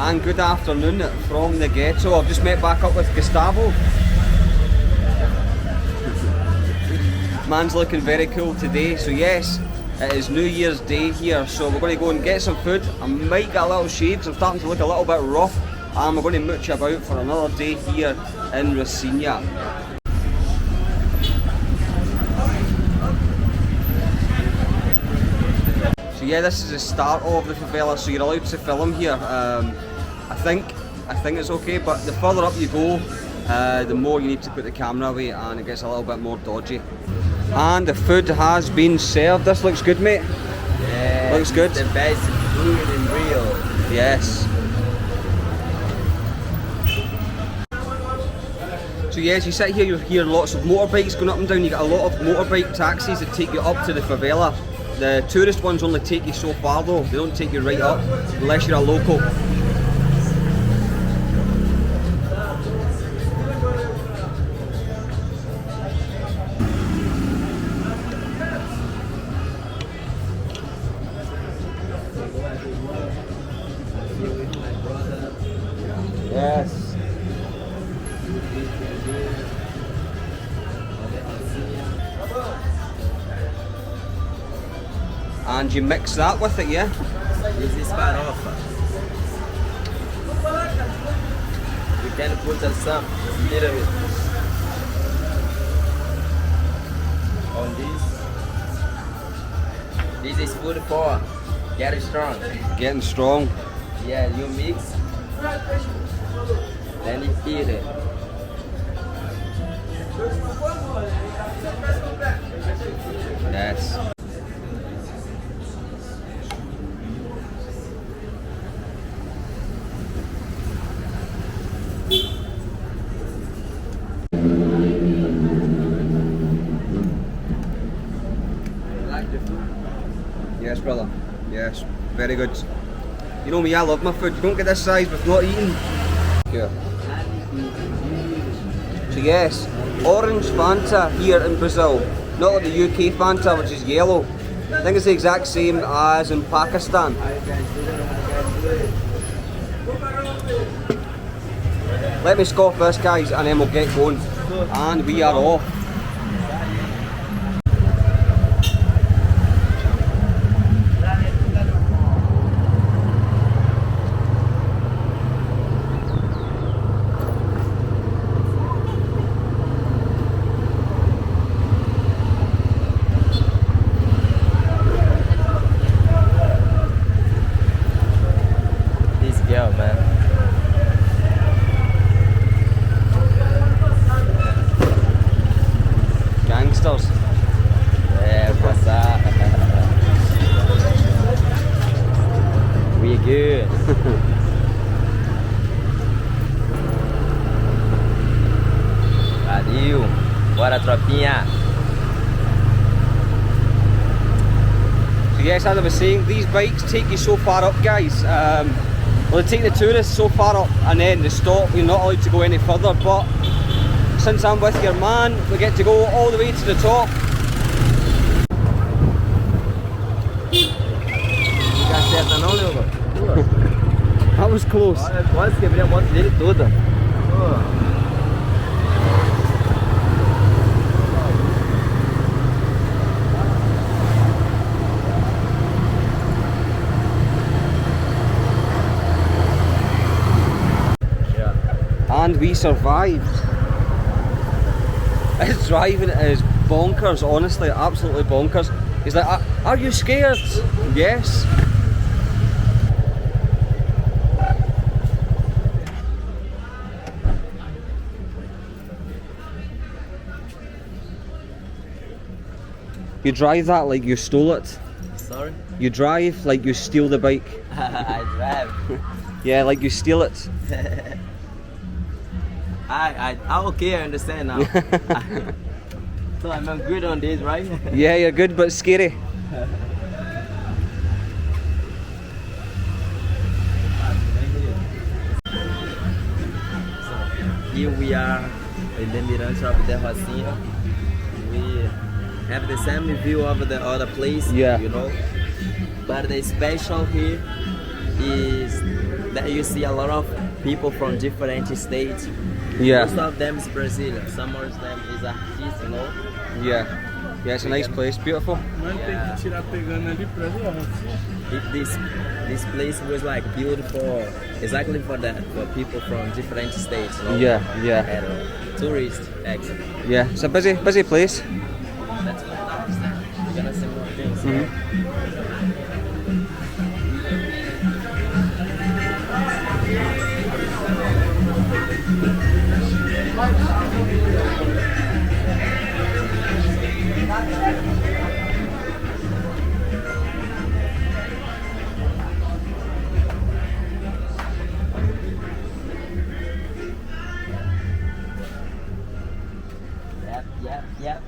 And good afternoon from the ghetto. I've just met back up with Gustavo. Man's looking very cool today, so yes, it is New Year's Day here, so we're going to go and get some food. I might get a little shades, I'm starting to look a little bit rough, and we're going to mooch about for another day here in Rocinha. So yeah, this is the start of the favela, so you're allowed to film here. I think it's okay, but the further up you go, the more you need to put the camera away, and it gets a little bit more dodgy. And the food has been served. This looks good, mate. Yeah, looks good. The best food in Rio. Yes. So yes, you sit here, you hear lots of motorbikes going up and down. You get a lot of motorbike taxis that take you up to the favela. The tourist ones only take you so far though. They don't take you right up unless you're a local. Yes. And you mix that with it, yeah? This is farofa. You can put some little bit on this. This is food for getting strong. Getting strong. Yeah, you mix. Then you eat it. Yes. Yes, brother. Yes, very good. You know me, I love my food. You don't get this size with not eating. Here. So yes, orange Fanta here in Brazil. Not like the UK Fanta, which is yellow. I think it's the exact same as in Pakistan. Let me scoff this, guys, and then we'll get going. And we are off. Yeah, what's up? We good. Valeu. Bora, tropinha. So yes, as I was saying, these bikes take you so far up, guys. Well, they take the tourists so far up and then they stop. You're not allowed to go any further, but since I'm with your man, we get to go all the way to the top. That was close. Quase quebrei a moto dele toda. And we survived. His driving is bonkers, honestly, absolutely bonkers. He's like, are you scared? Yes. You drive that like you stole it. Sorry? You drive like you steal the bike. I drive. Yeah, like you steal it. Okay, I understand now. So I'm good on this, right? Yeah, you're good, but scary. Here we are in the Mirante of the Rocinha. We have the same view of the other place, yeah. You know. But the special here is that you see a lot of people from different states. Yeah. Most of them is Brazilian. Some of them is artists, you know. Yeah. Yeah, it's a nice place, beautiful. Mano, tem que tirar pegando ali pra This place was like beautiful, exactly for that, for people from different states. You know? Yeah, yeah. And tourists, actually. Yeah, it's a busy place. That's what I understand. You're gonna see more things.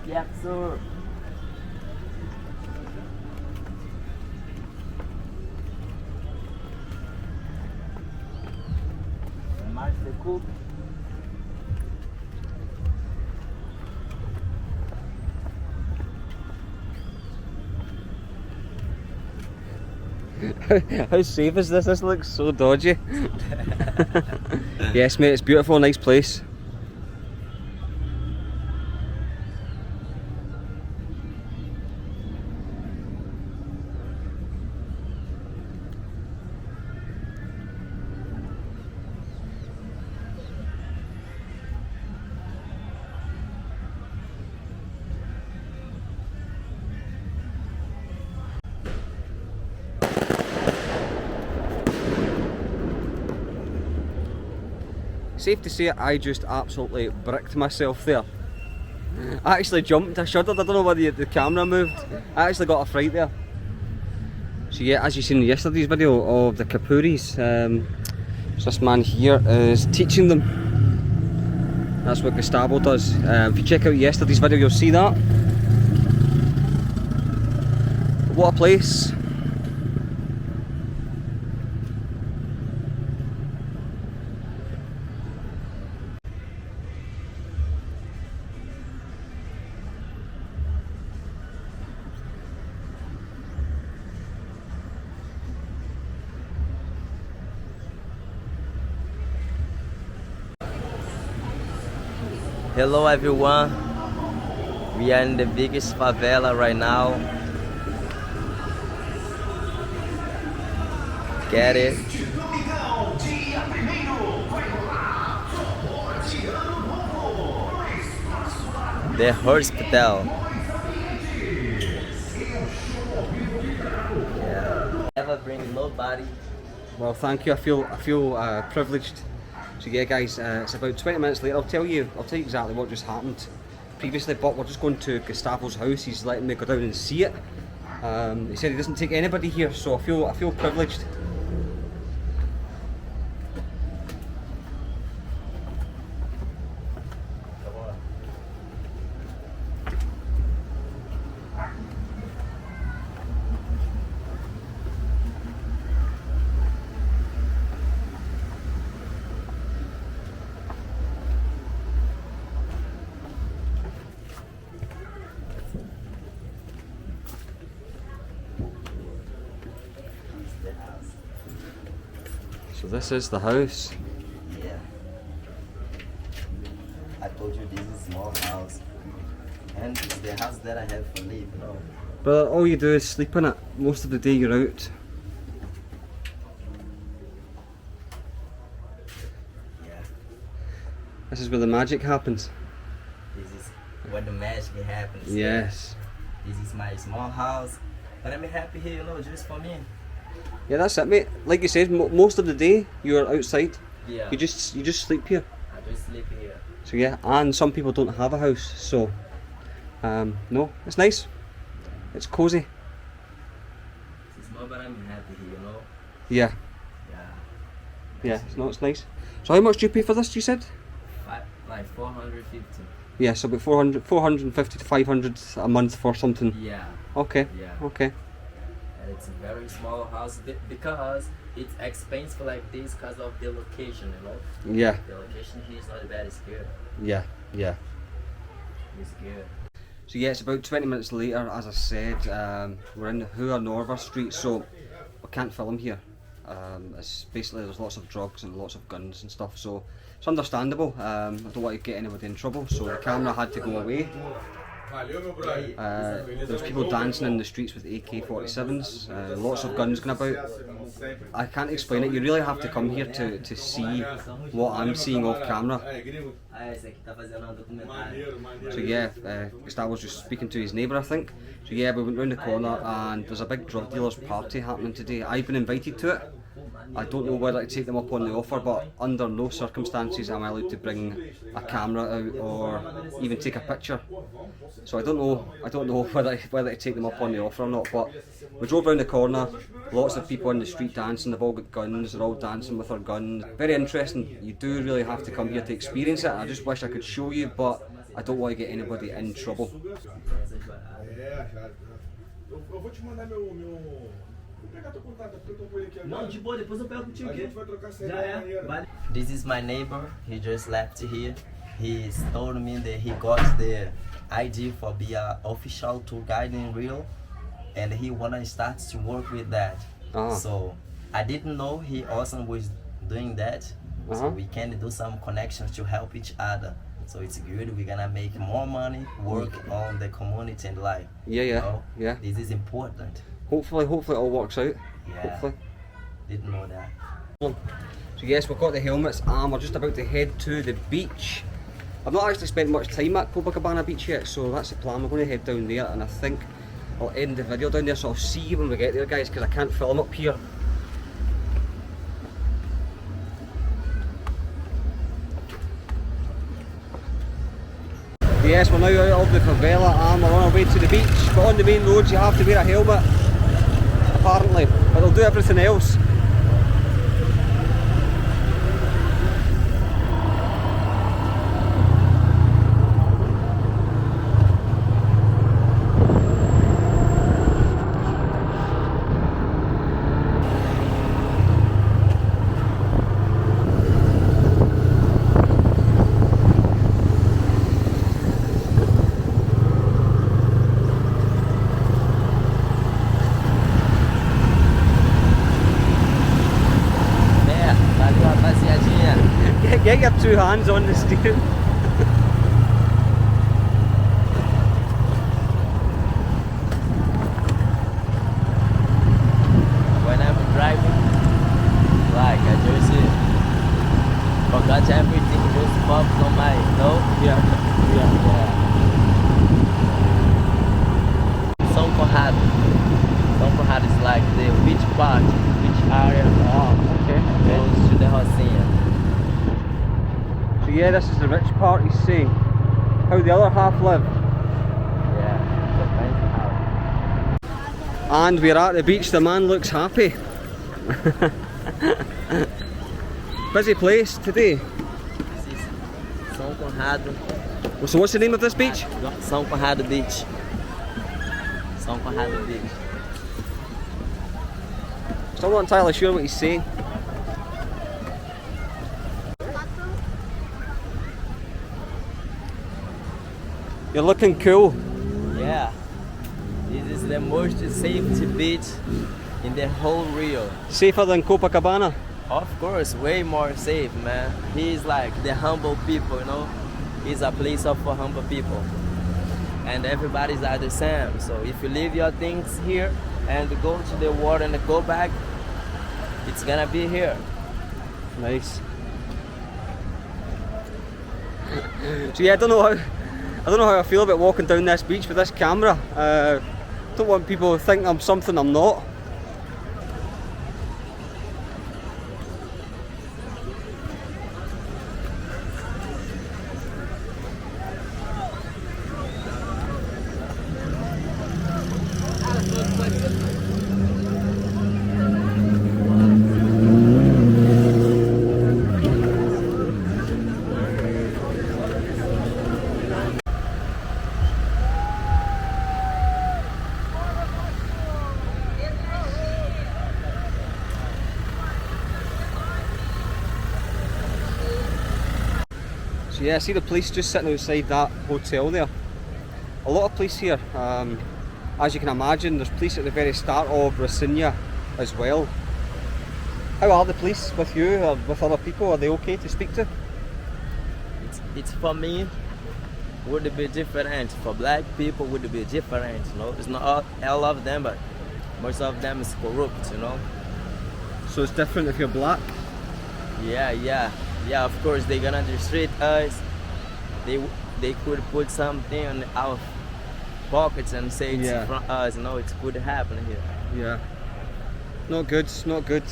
Yep, sir. March the cook. How safe is this? This looks so dodgy. Yes, mate, it's beautiful, nice place. Safe to say, I just absolutely bricked myself there. I actually jumped, I shuddered, I don't know whether the camera moved. I actually got a fright there. So yeah, as you seen in yesterday's video of the Kapuris, this man here is teaching them. That's what Gustavo does. If you check out yesterday's video, you'll see that. What a place. Hello everyone, we are in the biggest favela right now. Get it? The hospital. Yeah. Never bring nobody. Well, thank you. I feel privileged. So yeah, guys, it's about 20 minutes later. I'll tell you exactly what just happened previously. But we're just going to Gustavo's house. He's letting me go down and see it. He said he doesn't take anybody here, so I feel privileged. So this is the house. Yeah. I told you this is a small house. And it's the house that I have for live, you know. But all you do is sleep in it. Most of the day you're out. Yeah. This is where the magic happens. This is where the magic happens. Yes. This is my small house. But I'm happy here, you know, just for me. Yeah, that's it, mate. Like you said, most of the day you're outside. Yeah. You just sleep here. I just sleep here. So yeah, and some people don't have a house, so no, it's nice. It's cozy. It's small, but I'm happy here, you know. Yeah. Yeah. Yeah, it's nice. So how much do you pay for this? You said? Like 450. Yeah, so about 450 to 500 a month for something. Yeah. Okay. Yeah. Okay. And it's a very small house because it's expensive like this because of the location, you know. Yeah. The location here is not bad, it's good. Yeah. Yeah. It's good. So yeah, it's about 20 minutes later, as I said. We're in Riodejaneiro Street, so we can't film here. It's basically there's lots of drugs and lots of guns and stuff, so it's understandable. I don't want to get anybody in trouble, so the camera had to go away. There's people dancing in the streets with AK-47s, lots of guns going about. I can't explain it, you really have to come here to see what I'm seeing off camera. So yeah, Gustavo was just speaking to his neighbour, I think. So yeah, we went round the corner and there's a big drug dealers party happening today. I've been invited to it. I don't know whether to take them up on the offer, but under no circumstances am I allowed to bring a camera out or even take a picture. So I don't know whether to take them up on the offer or not. But we drove round the corner, lots of people in the street dancing, they've all got guns, they're all dancing with their guns. Very interesting, you do really have to come here to experience it. I just wish I could show you, but I don't want to get anybody in trouble. This is my neighbor, he just left here. He told me that he got the ID for be an official tour guide in Rio, and he wanna start to work with that. So I didn't know he also was doing that. So we can do some connections to help each other. So it's good, we're gonna make more money, work on the community and life. Yeah. This is important. Hopefully it all works out. Yeah. Hopefully. Didn't know that. So yes, we've got the helmets and we're just about to head to the beach. I've not actually spent much time at Copacabana beach yet, so that's the plan. We're going to head down there and I think I'll end the video down there, so I'll see you when we get there, guys, because I can't film up here. Yes, we're now out of the favela and we're on our way to the beach, but on the main roads you have to wear a helmet, apparently, but they'll do everything else. Get your two hands on the steering. When I'm driving, like I just forgot everything, just focus on my, Yeah. São Conrado is like the beach part, beach area. Okay. Close to the Rocinha. So yeah, this is the rich part, he's saying. How the other half live. Yeah, the fancy house. And we're at the beach, the man looks happy. Busy place today. This is São Conrado. So what's the name of this beach? São Conrado Beach. São Conrado Beach. Still not entirely sure what he's saying. You're looking cool. Yeah. This is the most safety beach in the whole Rio. Safer than Copacabana? Of course, way more safe, man. He's like the humble people, you know. He's a place for humble people. And everybody's are the same. So if you leave your things here and go to the water and go back, it's gonna be here. Nice. So yeah, I don't know how I feel about walking down this beach with this camera. Don't want people to think I'm something I'm not. So yeah, I see the police just sitting outside that hotel there. A lot of police here. As you can imagine, there's police at the very start of Rocinha as well. How are the police with you or with other people? Are they okay to speak to? It's for me would be different. For black people would be different, you know. It's not all of them, but most of them is corrupt, you know. So it's different if you're black? Yeah. Of course they gonna treat us. They could put something in our pockets and say it's from us, you know. It could happen here. Yeah. Not good, not good.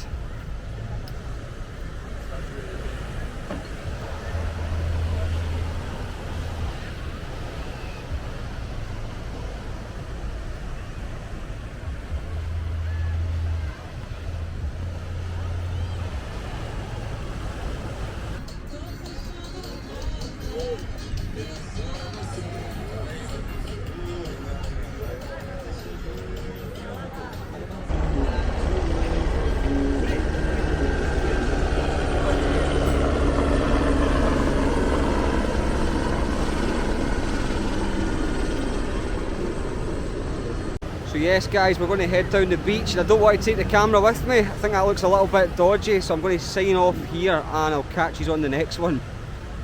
So yes guys, we're going to head down the beach and I don't want to take the camera with me. I think that looks a little bit dodgy, so I'm going to sign off here and I'll catch you on the next one.